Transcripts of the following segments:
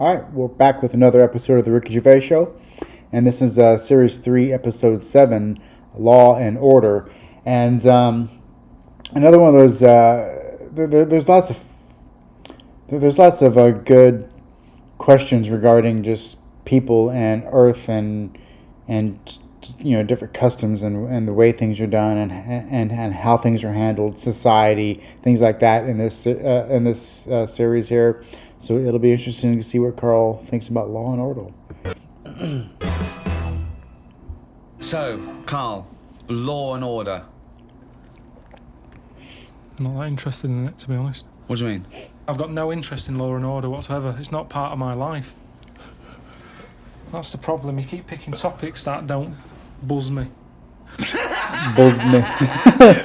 All right, we're back with another episode of the Ricky Gervais Show, and this is Series 3, Episode 7, Law and Order. And another one of those, there's lots of good questions regarding just people and Earth and different customs and the way things are done and how things are handled, society, things like that in this series here. So it'll be interesting to see what Carl thinks about Law and Order. So, Carl, Law and Order. Not that interested in it, to be honest. What do you mean? I've got no interest in Law and Order whatsoever. It's not part of my life. That's the problem. You keep picking topics that don't buzz me. Buzz me.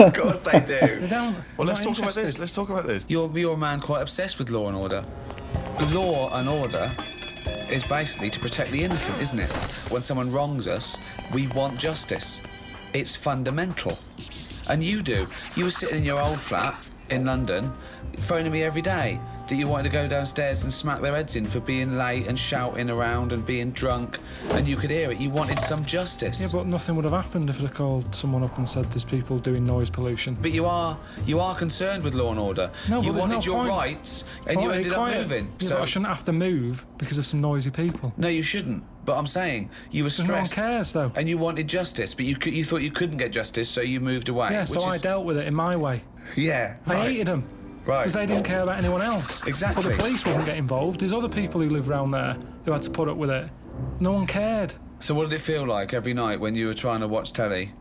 Of course they do. They don't. Well, let's talk about this. You're a man quite obsessed with Law and Order. Law and Order is basically to protect the innocent, isn't it? When someone wrongs us, we want justice. It's fundamental. And you do. You were sitting in your old flat in London, phoning me every day that you wanted to go downstairs and smack their heads in for being late and shouting around and being drunk, and you could hear it. You wanted some justice. Yeah, but nothing would have happened if I'd called someone up and said there's people doing noise pollution. But you are concerned with Law and Order. No, you but wanted no your point. rights, and you ended up moving. Yeah, So but I shouldn't have to move because of some noisy people. no, you shouldn't. But I'm saying you were No one stressed, cares, though. and you wanted justice, but you thought you couldn't get justice, so you moved away. Yeah, so I dealt with it in my way. Yeah, I hated them. Right. Because they didn't care about anyone else. Exactly. But the police wouldn't get involved. There's other people who live around there who had to put up with it. No one cared. So what did it feel like every night when you were trying to watch telly,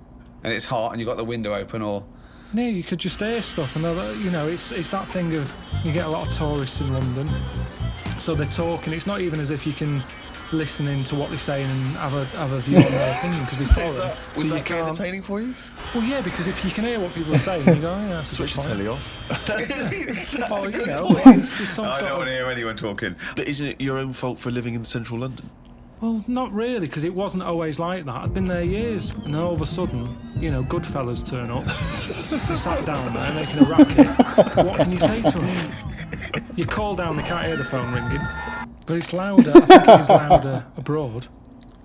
and it's hot, and you got the window open, or? No, you could just hear stuff, and it's that thing of you get a lot of tourists in London, so they're talking. It's not even as if you can listen in to what they're saying and have a view on their opinion because they follow. Would that be entertaining for you? Well, yeah, because if you can hear what people are saying, you go, oh, yeah, that's a Switch the good point. telly off. Oh, you know, there's some I sort don't of- want to hear anyone talking. But isn't it your own fault for living in central London? Well, not really, because it wasn't always like that. I'd been there years, and then all of a sudden, good fellas turn up. They sat down there making a racket. What can you say to them? You call down, they can't hear the phone ringing, but it's louder. I think it is louder abroad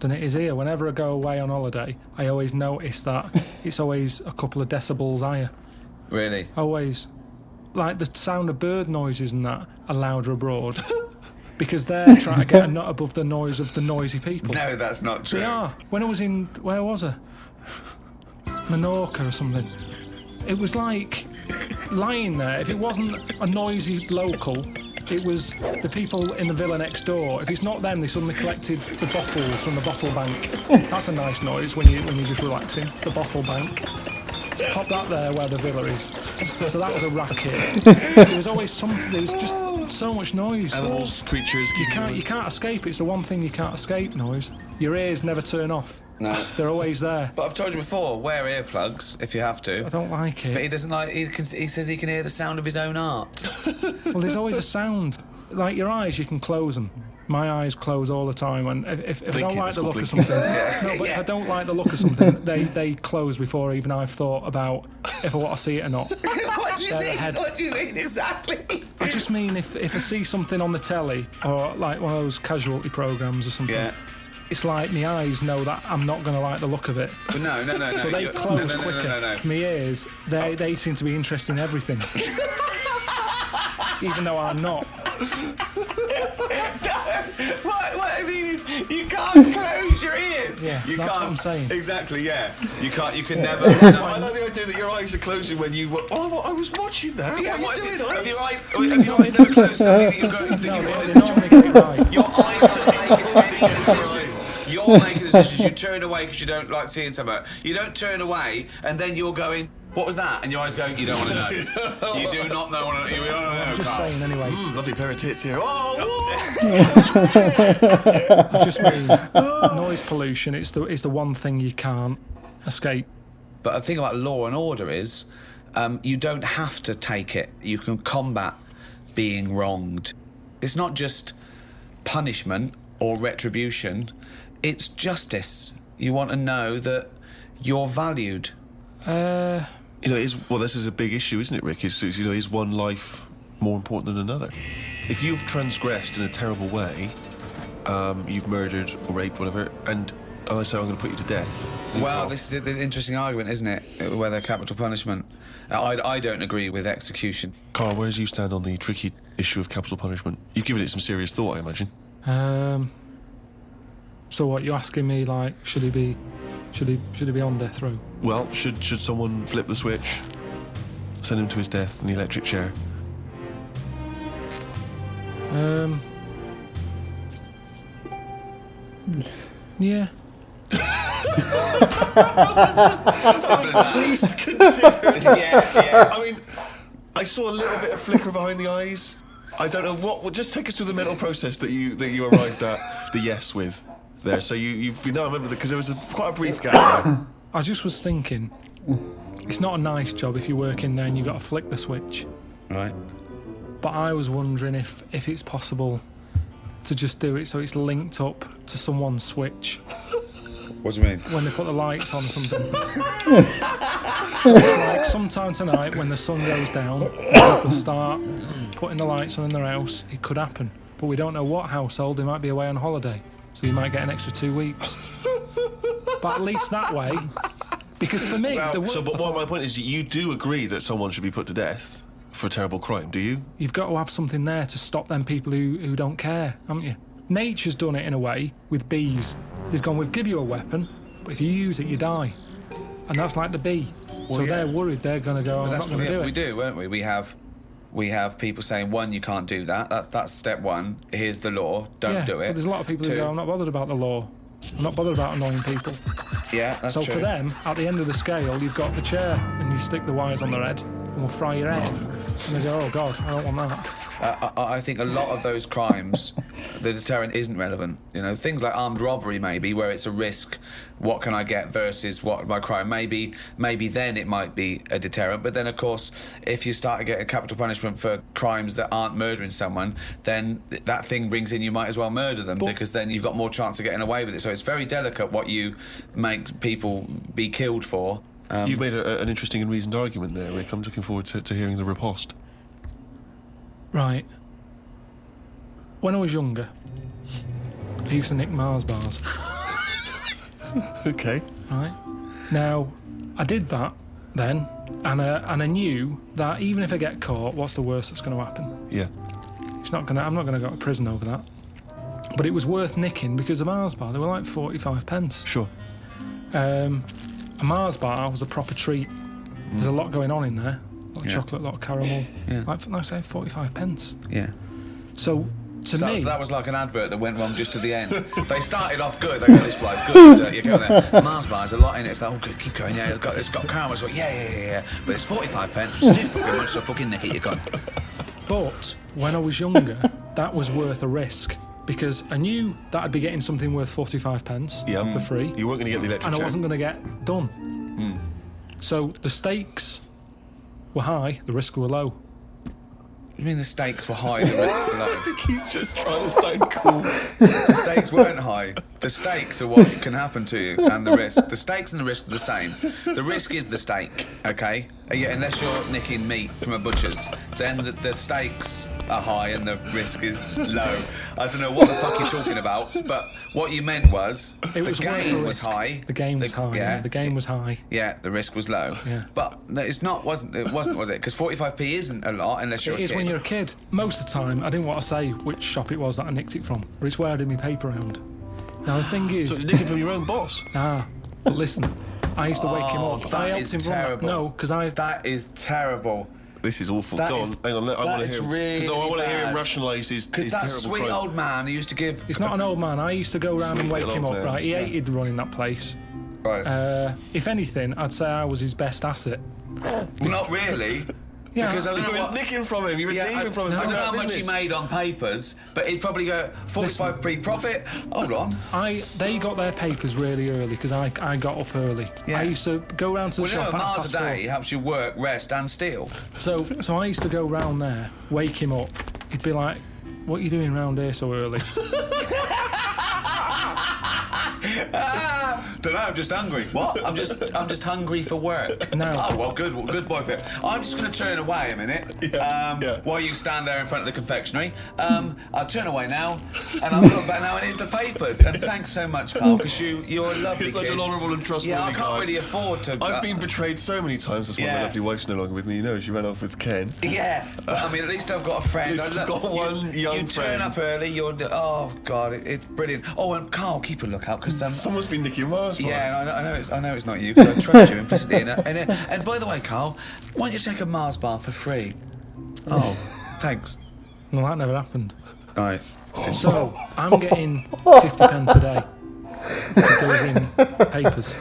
than it is here. Whenever I go away on holiday, I always notice that it's always a couple of decibels higher. Really? Always. Like the sound of bird noises and that are louder abroad. Because they're trying to get a nut above the noise of the noisy people. No, that's not true. They are. When I was in, where was I? Menorca or something. It was like lying there. If it wasn't a noisy local, it was the people in the villa next door. If it's not them, they suddenly collected the bottles from the bottle bank. That's a nice noise when you're just relaxing. The bottle bank. Pop that there where the villa is. So that was a racket. There was always something. There was just so much noise. Animals, creatures. You can't escape. It's the one thing you can't escape. Noise. Your ears never turn off. No. They're always there. But I've told you before, wear earplugs if you have to. I don't like it. But he doesn't like. He says he can hear the sound of his own art. Well, there's always a sound. Like your eyes, you can close them. My eyes close all the time, and if I don't like the look of something, if I don't like the look of something, they close before even I've thought about if I want to see it or not. What do you They're mean? ahead. What do you mean exactly? I just mean if I see something on the telly or like one of those casualty programs or something, Yeah. it's like my eyes know that I'm not going to like the look of it. But no. So they close quicker. No. My ears, they seem to be interested in everything. Even though I'm not. What I mean is, you can't close your ears. Yeah, you that's can't. what I'm saying. Exactly, yeah. You can't. You can never. I like the idea that your eyes are closing when you. Oh, I was watching that. Yeah, what are you doing? have your eyes ever closed something that you're going to No, think they normally get it right. Your eyes are making decisions. You're making decisions. You turn away because you don't like seeing something. You don't turn away, and then you're going, what was that? And your eyes going, you don't want to know. You do not know. You don't want to know. I'm just saying anyway. Lovely pair of tits here. I just mean noise pollution. It's the one thing you can't escape. But the thing about Law and Order is, you don't have to take it. You can combat being wronged. It's not just punishment or retribution. It's justice. You want to know that you're valued. This is a big issue, isn't it, Rick? Is one life more important than another? if you've transgressed in a terrible way, you've murdered or raped, whatever, and I say I'm going to put you to death. Well, this is an interesting argument, isn't it? Whether capital punishment. I don't agree with execution. Carl, where do you stand on the tricky issue of capital punishment? You've given it some serious thought, I imagine. So what, you're asking me, like, should he be on death row? Well, should someone flip the switch, send him to his death in the electric chair? Yeah. Least considered. Yeah. I mean, I saw a little bit of flicker behind the eyes. I don't know what. Well, just take us through the mental process that you arrived at the yes with there. So you've been. No, I remember because there was quite a brief gap there. I just was thinking, it's not a nice job if you work in there and you've got to flick the switch. Right. But I was wondering if it's possible to just do it so it's linked up to someone's switch. What do you mean? When they put the lights on or something. So it's like sometime tonight when the sun goes down, people start putting the lights on in their house. It could happen. But we don't know what household. They might be away on holiday. So you might get an extra 2 weeks. But at least that way, because for me... But my point is, you do agree that someone should be put to death for a terrible crime, do you? You've got to have something there to stop them people who don't care, haven't you? Nature's done it in a way with bees. They've gone, we'll give you a weapon, but if you use it, you die. And that's like the bee. So they're worried they're going to go, I'm not going to do it. We do, won't we? We have people saying, one, you can't do that. That's step one. Here's the law. Don't do it. But there's a lot of people who go, I'm not bothered about the law. I'm not bothered about annoying people. Yeah, that's so true. For them, at the end of the scale, you've got the chair and you stick the wires on their head and we'll fry your head. And they go, oh God, I don't want that. I think a lot of those crimes, the deterrent isn't relevant. You know, things like armed robbery, maybe, where it's a risk. What can I get versus what my crime? Maybe then it might be a deterrent. But then, of course, if you start to get a capital punishment for crimes that aren't murdering someone, then that thing brings in you might as well murder them because then you've got more chance of getting away with it. So it's very delicate what you make people be killed for. You've made an interesting and reasoned argument there, Rick. I'm looking forward to hearing the riposte. Right. When I was younger, I used to nick Mars bars. Okay. Right. Now, I did that then, and I knew that even if I get caught, what's the worst that's going to happen? Yeah. I'm not going to go to prison over that. But it was worth nicking because a Mars bar, they were like 45 pence. Sure. A Mars bar was a proper treat. There's a lot going on in there. A lot of chocolate, a lot of caramel. Yeah. Like I say, 45 pence. Yeah. So, to me... That was like an advert that went wrong just to the end. They started off good. They go, this bar's good. So you go there. Mars bar's a lot in it. It's like, oh, good, keep going. Yeah, it's got caramel. It's like, yeah. But it's 45 pence, which is fucking much, so fucking nick it, you gone. But when I was younger, that was worth a risk. Because I knew that I'd be getting something worth 45 pence for free. You weren't going to get the electric and chair. I wasn't going to get done. So the stakes were high, the risk were low. You mean the stakes were high, the risk were low? I think he's just trying to sound cool. The stakes weren't high. The stakes are what can happen to you, and the risk. The stakes and the risk are the same. The risk is the stake, okay? Yeah, unless you're nicking meat from a butcher's, then the stakes are high and the risk is low. I don't know what the fuck you're talking about, but what you meant was the game was high. The game was high. Yeah, the game was high. Yeah, the risk was low. Yeah. But it wasn't, was it? Because 45p isn't a lot unless you're a kid. It is when you're a kid. Most of the time, I didn't want to say which shop it was that I nicked it from, but it's where I did my paper round. Now the thing is... So it's nicking from your own boss? But listen, I used to wake him up. That is terrible. No, because That is terrible. This is awful. Go on, hang on. I want to hear. Really I want to hear him bad. rationalise his terrible Because that sweet crime. old man who used to give... It's not an old man. I used to go round and Sweet wake him little up, old man. right? He hated running that place. Right. If anything, I'd say I was his best asset. Not really. Yeah. Because I don't know You were what... nicking from him. You were thieving from him. I don't know how much he business. made on papers, but he'd probably go 45p profit. Hold on. They got their papers really early because I got up early. Yeah. I used to go round to the Well, you know, shop at Mars a 4:30. day helps you work, rest, and steal. So I used to go round there, wake him up. He'd be like, "What are you doing round here so early?" Don't know. I'm just hungry. What? I'm just hungry for work. No. Oh well, good boy, Pip. I'm just going to turn away a minute. While you stand there in front of the confectionery. I'll turn away now, and I'll look back now, and here's the papers. And thanks so much, Carl, because you're a lovely He's like kid. an honourable and trustworthy Yeah, I can't guy. really afford to. I've been betrayed so many times. That's why my Yeah. lovely wife's no longer with me. You know, she ran off with Ken. Yeah, but I mean, at least I've got a friend. At least you've got one young You turn friend. up early. Oh God, it's brilliant. Oh, and Carl, keep a lookout because Someone's been nicking Mars bars. Yeah, I know it's not you because I trust you implicitly. And by the way, Carl, why don't you take a Mars bar for free? Oh, thanks. Well, that never happened. All right. So I'm getting 50 pence a day for delivering papers,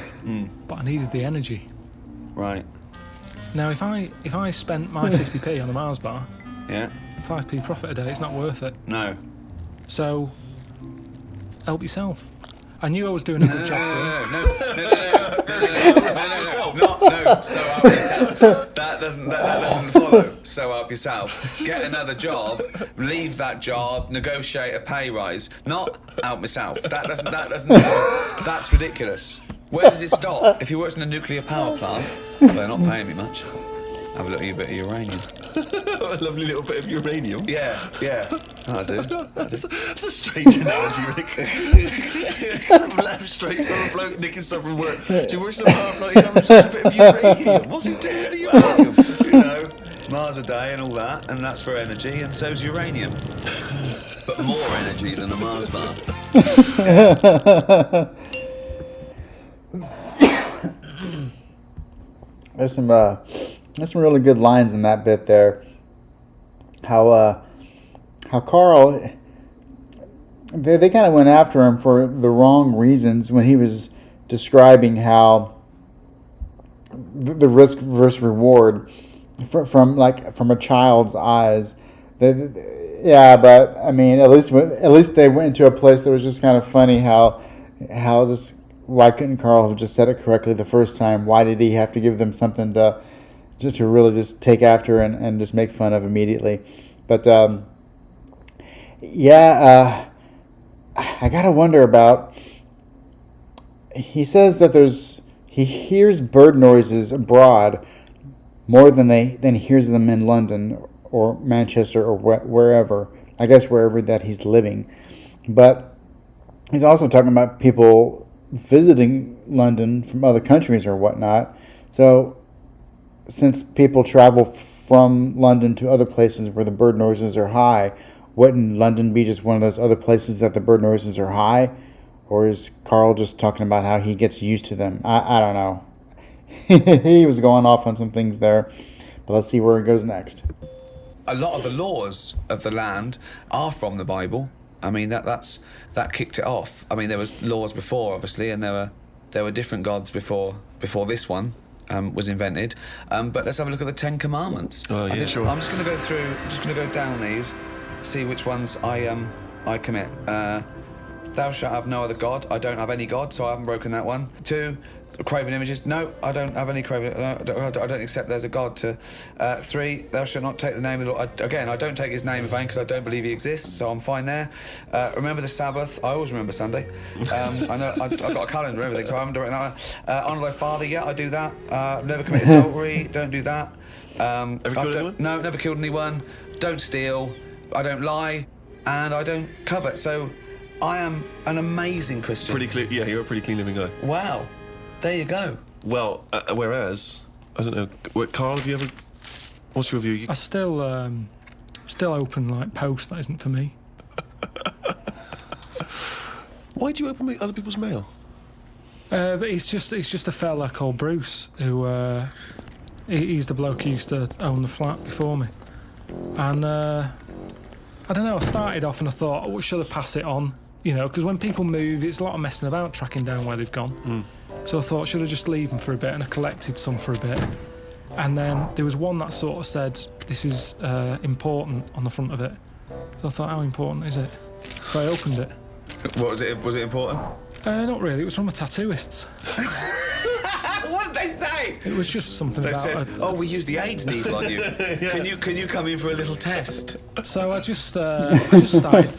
but I needed the energy. Right. Now, if I spent my 50p on a Mars bar, Yeah. 5p profit a day, it's not worth it. No. So, help yourself. I knew I was doing a good job for you. No. So help yourself. That doesn't follow. So help yourself. Get another job. Leave that job. Negotiate a pay rise. Not help myself. That doesn't. That's ridiculous. Where does it stop? If you worked in a nuclear power plant, well, they're not paying me much. Have a little bit of uranium. A lovely little bit of uranium. Yeah. I do. That's a strange analogy, Rick. Left straight from a bloke nicking stuff from work. Do you wish the power plant he's having such a bit of uranium? What's he doing with the uranium? You know, Mars a day and all that, and that's for energy, and so's uranium. But more energy than a Mars bar. There's some really good lines in that bit there. How Carl, they kind of went after him for the wrong reasons when he was describing how the risk versus reward from a child's eyes. Yeah, but I mean, at least they went into a place that was just kind of funny. How just why couldn't Carl have just said it correctly the first time? Why did he have to give them something to really just take after and just make fun of immediately? But I gotta wonder about. He says that he hears bird noises abroad more than he hears them in London or Manchester or wherever. I guess wherever that he's living. But he's also talking about people visiting London from other countries or whatnot. So since people travel from London to other places where the bird noises are high, wouldn't London be just one of those other places that the bird noises are high? Or is Carl just talking about how he gets used to them? I don't know. He was going off on some things there. But let's see where it goes next. A lot of the laws of the land are from the Bible. I mean, that kicked it off. I mean, there was laws before, obviously, and there were different gods before this one was invented. But let's have a look at the Ten Commandments. Oh, yeah, sure. I'm just going to go down these, see which ones I commit. Thou shalt have no other God. I don't have any God, so I haven't broken that one. 2, graven images. No, I don't have any graven. I don't accept there's a God. 3, thou shalt not take the name of the Lord. Again, I don't take his name in vain because I don't believe he exists, so I'm fine there. Remember the Sabbath. I always remember Sunday. I know I've got a calendar and everything, so I haven't done that. Honour thy father. Yeah, I do that. Never committed adultery. Don't do that. Have you killed anyone? No, never killed anyone. Don't steal. I don't lie, and I don't covet. So I am an amazing Christian. Pretty clean. Yeah, you're a pretty clean living guy. Wow. There you go. Well, whereas I don't know, Carl, have you ever? What's your view? I still open like post that isn't for me. Why do you open other people's mail? But it's just a fella called Bruce who he's the bloke who used to own the flat before me, and I don't know. I started off and I thought, oh, should I pass it on? You know, because when people move, it's a lot of messing about tracking down where they've gone. So I thought, should I just leave them for a bit? And I collected some for a bit. And then there was one that sort of said, this is important on the front of it. So I thought, how important is it? So I opened it. What was it? Was it important? Not really. It was from a tattooist. What did they say? It was just something They about. said, "Oh, we used the AIDS needle on you. Can you come in for a little test?" So I just started.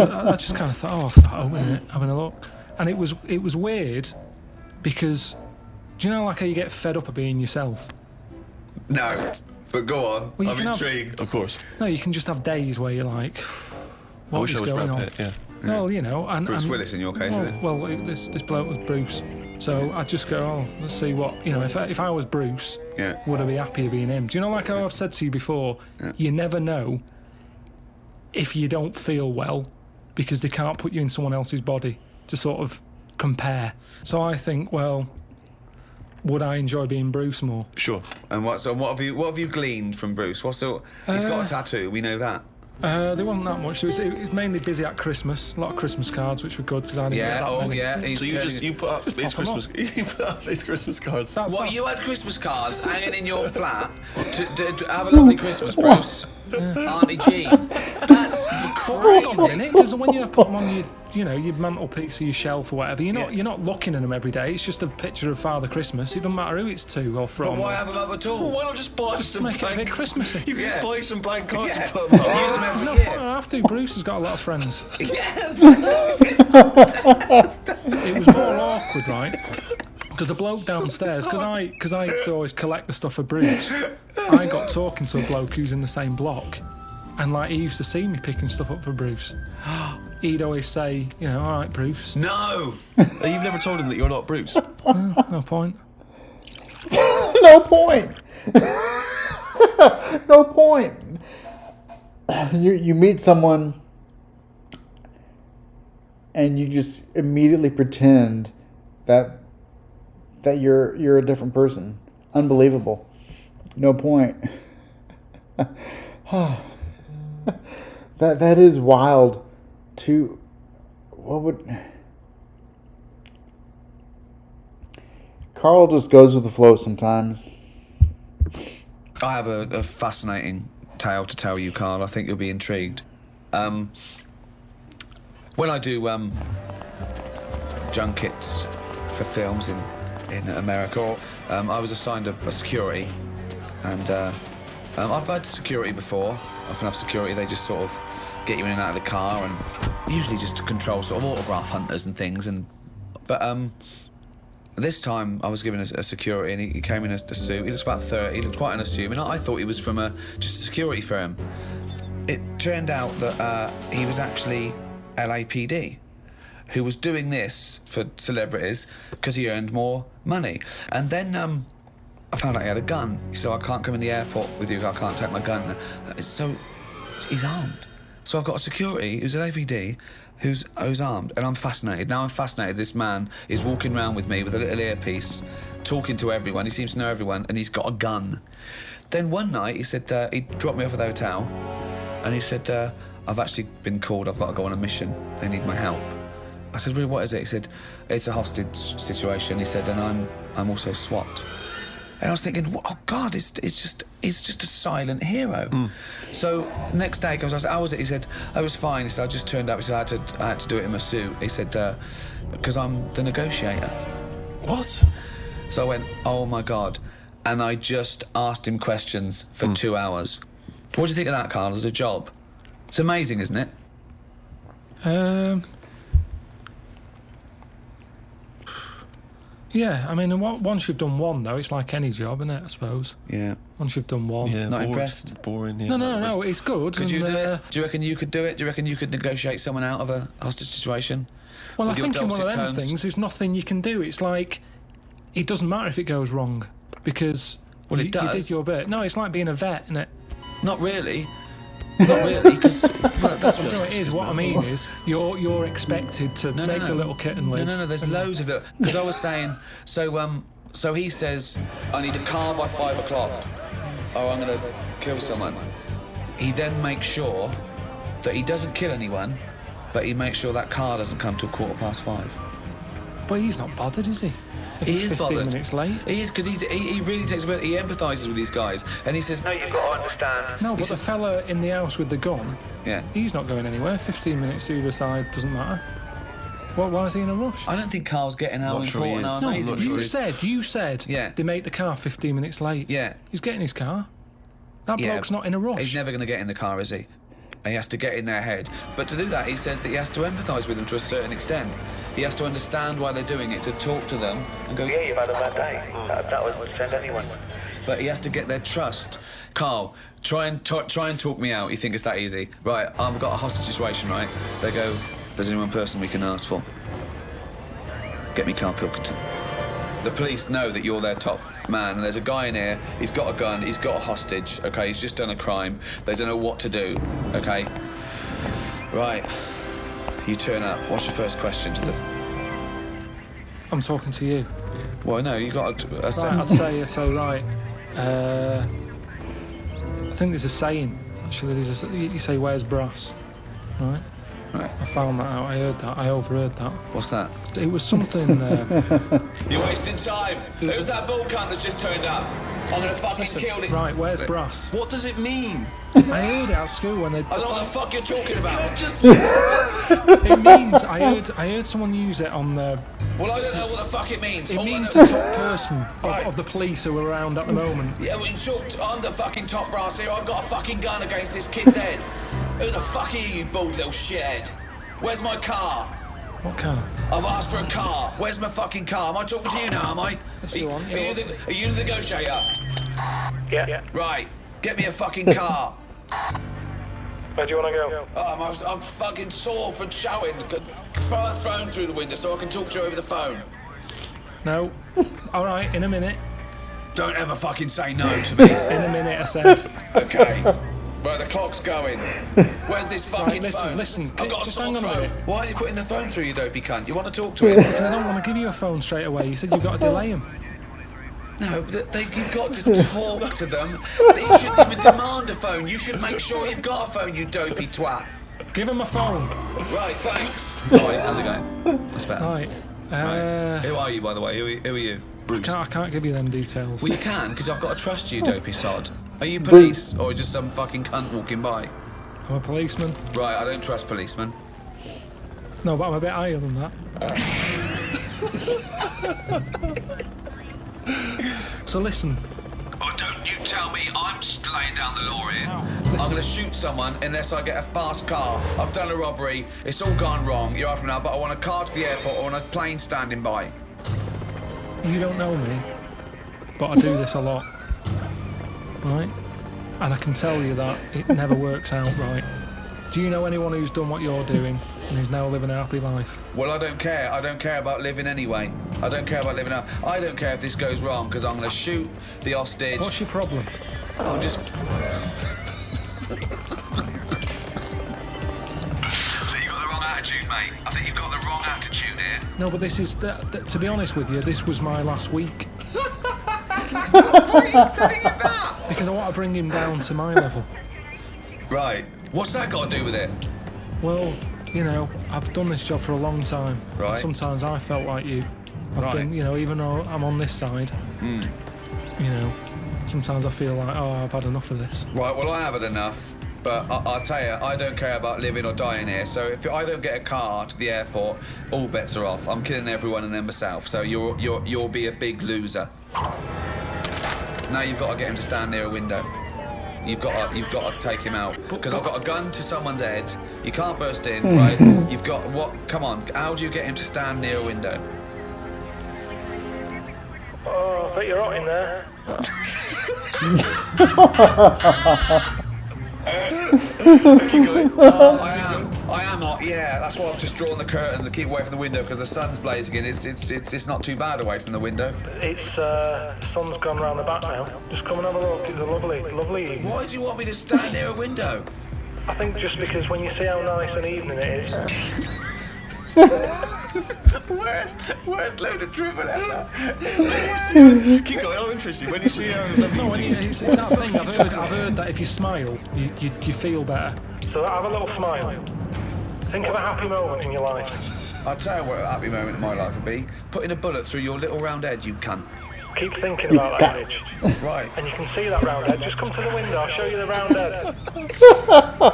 I just kind of thought, oh, I'll start opening it, having a look, And it was weird because, do you know like how you get fed up of being yourself? No, but go on. Well, you I'm can intrigued. Of course. No, you can just have days where you're like, I what wish is I was going Brad on? Pitt, yeah. Well, you know, and Bruce and- Willis in your case, well, isn't it? well, this bloke was Bruce, so I just go, oh, let's see what if I was Bruce, Yeah. would I be happier being him? Do you know, like how I've said to you before, you never know if you don't feel well because they can't put you in someone else's body to sort of compare. So I think, well, would I enjoy being Bruce more? Sure. And what have you gleaned from Bruce? He's got a tattoo. We know that. There wasn't that much. It was mainly busy at Christmas. A lot of Christmas cards, which were good because I didn't get Yeah. that Oh many. yeah. So you put up his pop 'em Christmas. You put up his Christmas cards. That's- You had Christmas cards hanging in your flat to have a lovely Christmas, Bruce. Auntie Jean. That's Hold on a crazy. minute, because when you put them on your mantelpiece or your shelf or whatever, you're not looking at them every day. It's just a picture of Father Christmas. It doesn't matter who it's to or from. But why have them up at all? Well, why not just buy some make it a blank? bit Christmassy. You can Yeah. just buy some blank cards Yeah. and put them up. Use them every No year. point I have to. Bruce has got a lot of friends. Yeah. It was more awkward, right? Because the bloke downstairs, because I used to always collect the stuff for Bruce, I got talking to a bloke who's in the same block, and like he used to see me picking stuff up for Bruce. He'd always say, all right, Bruce. No. You've never told him that you're not Bruce. No point. No point. No point. You meet someone and you just immediately pretend that you're a different person. Unbelievable. No point. That is wild. Carl just goes with the flow sometimes. I have a fascinating tale to tell you, Carl. I think you'll be intrigued. When I do junkets for films in America, I was assigned a security, and I've had security before. I often have security. They just sort of get you in and out of the car, and usually just to control sort of autograph hunters and things. But this time I was given a security, and he came in a suit. He looks about 30. He looked quite unassuming. I thought he was from just a security firm. It turned out that he was actually LAPD, who was doing this for celebrities because he earned more money. And then I found out he had a gun. He said, I can't come in the airport with you. I can't take my gun. So he's armed. So I've got a security who's an LAPD who's armed, and I'm fascinated. Now I'm fascinated. This man is walking around with me with a little earpiece, talking to everyone. He seems to know everyone, and he's got a gun. Then one night he said he dropped me off at the hotel, and he said, I've actually been called. I've got to go on a mission. They need my help. I said, really, what is it? He said, it's a hostage situation. He said, and I'm also SWAT. And I was thinking, oh God, he's just a silent hero. So next day, I said, how was it? He said, I was fine. He said, I just turned up. He said, I had to do it in my suit. He said, because I'm the negotiator. What? So I went, oh my God. And I just asked him questions for 2 hours. What do you think of that, Carl, as a job? It's amazing, isn't it? Yeah, I mean, once you've done one, though, it's like any job, isn't it, I suppose? Yeah. Once you've done one. Yeah, Not bored, impressed? Boring. Yeah, No, it's good. Could you and, do it? Do you reckon you could do it? Do you reckon you could negotiate someone out of a hostage situation? Well, I With your think in one of dulcet them tones? things, there's nothing you can do. It's like, it doesn't matter if it goes wrong, because Well, it you does. did your bit. No, it's like being a vet, isn't it? Not really. Not really, because that's what No, it is. What I mean is, you're expected to make the little kitten live. No, there's loads of it. Because I was saying, so he says, I need a car by 5 o'clock, or I'm going to kill someone. He then makes sure that he doesn't kill anyone, but he makes sure that car doesn't come till 5:15. But he's not bothered, is he? If He it's is 15 bothered. minutes late. He is, because he really takes he empathises with these guys, and he says, no, you've got to understand. No, He but the says, fella in the house with the gun, yeah. he's not going anywhere. 15 minutes to either side doesn't matter. Why is he in a rush? I don't think Carl's getting how Not sure he important, is. how No, amazing not he sure is. You said Yeah. they make the car 15 minutes late. Yeah. He's getting his car. That Yeah. bloke's not in a rush. He's never going to get in the car, is he? and he has to get in their head. But to do that, he says that he has to empathise with them to a certain extent. He has to understand why they're doing it, to talk to them and go, yeah, you've had a bad day. That would send anyone. But he has to get their trust. Carl, try and talk me out. You think it's that easy? Right, I've got a hostage situation, right? They go, there's only one person we can ask for. Get me Carl Pilkington. The police know that you're their top man, and there's a guy in here, he's got a gun, he's got a hostage, okay? He's just done a crime. They don't know what to do, okay? Right, you turn up. What's your first question to the... I'm talking to you. Well, no, you got to assess... Right, I'd say so. Right. I think there's a saying. Actually, you say, "Where's brass?" Right. Right. I found that out. I heard that. I overheard that. What's that? It was something. You're wasting time. Who's that bull cunt that's just turned up? I'm gonna fucking kill it. Right. Where's brass? What does it mean? I heard it at school when they. I don't know what the fuck you're talking about. It means I heard someone use it on the. Well, I don't know what the fuck it means. It means the top person of the police who are around at the moment. Yeah, well, I'm the fucking top brass here. I've got a fucking gun against this kid's head. Who the fuck are you bald little shithead? Where's my car? What car? I've asked for a car. Where's my fucking car? Am I talking to you now, am I? Yes, you are. Are you the negotiator? Yeah. Right, get me a fucking car. Where do you want to go? Oh, I'm fucking sore from shouting. Throw a phone through the window so I can talk to you over the phone. No. All right, in a minute. Don't ever fucking say no to me. In a minute, I said. Okay. Right, the clock's going. Where's this fucking Right, phone? listen, I've got a just sore hang on a throat. minute. Why are you putting the phone through, you dopey cunt? You want to talk to him? Because I don't want to give you a phone straight away. You said you've got to delay him. No, you've got to talk to them. You shouldn't even demand a phone. You should make sure you've got a phone, you dopey twat. Give him a phone. Right, thanks. Right, how's it going? That's better. Right. Right. Who are you, by the way? Who are you? Bruce. I can't give you them details. Well, you can, because I've got to trust you, dopey sod. Are you police, or just some fucking cunt walking by? I'm a policeman. Right, I don't trust policemen. No, but I'm a bit higher than that. So listen. Oh, don't you tell me I'm just laying down the law here. Listen. I'm going to shoot someone unless I get a fast car. I've done a robbery. It's all gone wrong. You're after me now, but I want a car to the airport. I want a plane standing by. You don't know me, but I do this a lot. Right? And I can tell you that it never works out right. Do you know anyone who's done what you're doing and is now living a happy life? Well, I don't care. I don't care about living anyway. I don't care about living out. I don't care if this goes wrong, because I'm going to shoot the hostage. What's your problem? I'll just... So you've got the wrong attitude, mate. I think you've got the wrong attitude here. No, but this is, to be honest with you, this was my last week. Why are you saying that? Because I want to bring him down to my level. Right. What's that got to do with it? Well, you know, I've done this job for a long time. Right. Sometimes I felt like you. I've Right. been, you know, even though I'm on this side, you know, sometimes I feel like, oh, I've had enough of this. Right, well, I haven't enough. But I'll tell you, I don't care about living or dying here. So if I don't get a car to the airport, all bets are off. I'm killing everyone and then myself. So you'll be a big loser. Now you've got to get him to stand near a window. You've got to take him out because I've got a gun to someone's head. You can't burst in, right? You've got what? Come on, how do you get him to stand near a window? Oh, I bet you're hot in there. Keep going. I am hot. Yeah, that's why I've just drawn the curtains and keep away from the window because the sun's blazing in. It's not too bad away from the window. It's, the sun's gone round the back now. Just come and have a look. It's a lovely, lovely evening. Why do you want me to stand near a window? I think just because when you see how nice an evening it is. Worst load of dribble ever. Keep going. I'm interested. When you see No, it's that thing. I've heard that if you smile, you feel better. So have a little smile. Think of a happy moment in your life. I'll tell you what a happy moment in my life would be. Putting a bullet through your little round head, you cunt. Keep thinking about that image. Right. And you can see that round head. Just come to the window, I'll show you the round head.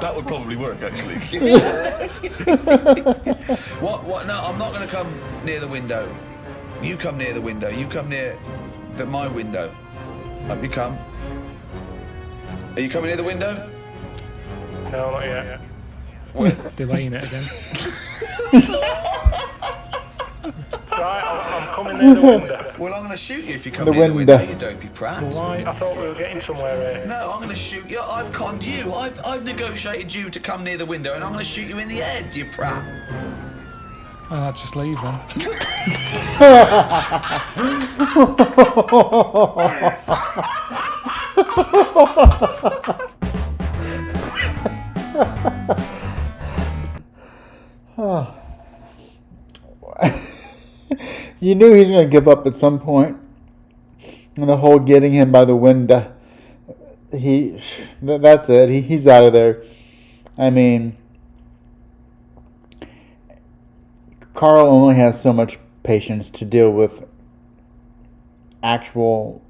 that would probably work actually. What? No, I'm not going to come near the window. You come near the window. You come near my window. Up you come. Are you coming near the window? No, not yet. Delaying it again. Right, I'm coming near the window. Well, I'm going to shoot you if you come The near the window. window, you dopey prat. Why? I thought we were getting somewhere here. No, I'm going to shoot you. I've conned you. I've negotiated you to come near the window, and I'm going to shoot you in the head, you prat. Well, I'll just leave then. You knew he was going to give up at some point. And the whole getting him by the window. That's it. He's out of there. I mean, Carl only has so much patience to deal with actual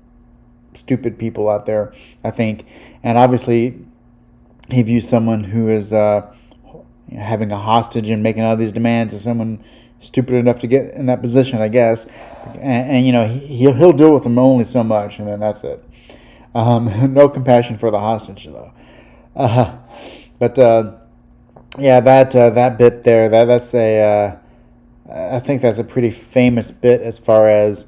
stupid people out there, I think. And obviously, he views someone who is having a hostage and making all these demands as someone stupid enough to get in that position, I guess. And you know, he'll deal with them only so much, and then that's it. No compassion for the hostage, though. But yeah, that bit there, that's I think that's a pretty famous bit as far as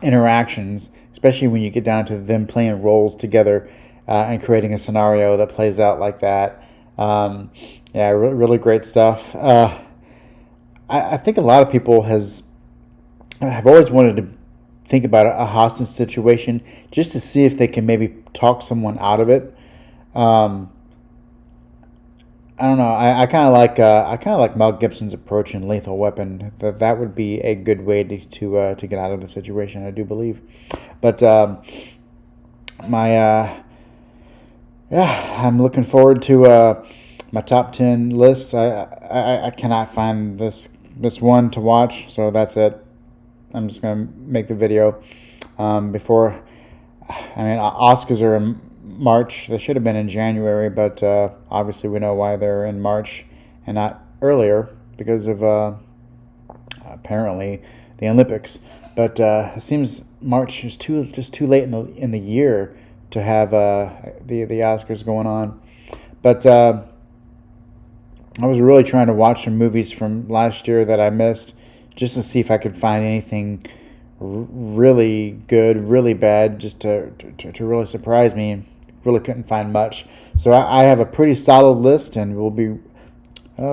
interactions, especially when you get down to them playing roles together and creating a scenario that plays out like that. Yeah, really great stuff. I think a lot of people have always wanted to think about a hostage situation just to see if they can maybe talk someone out of it. I don't know. I kind of like Mel Gibson's approach in Lethal Weapon. That would be a good way to get out of the situation, I do believe. But I'm looking forward to my top 10 list. I cannot find this one to watch, so that's it. I'm just gonna make the video before. I mean, Oscars are in March. They should have been in January, but obviously we know why they're in March and not earlier because of apparently the Olympics. But it seems March is just too late in the year to have the Oscars going on. But I was really trying to watch some movies from last year that I missed, just to see if I could find anything really good, really bad, just to really surprise me. Really couldn't find much. So I have a pretty solid list, and we'll be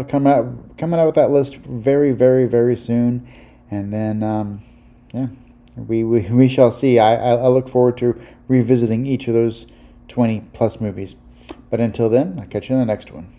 coming out with that list very, very, very soon. And then, yeah, we shall see. I look forward to revisiting each of those 20 plus movies. But until then, I'll catch you in the next one.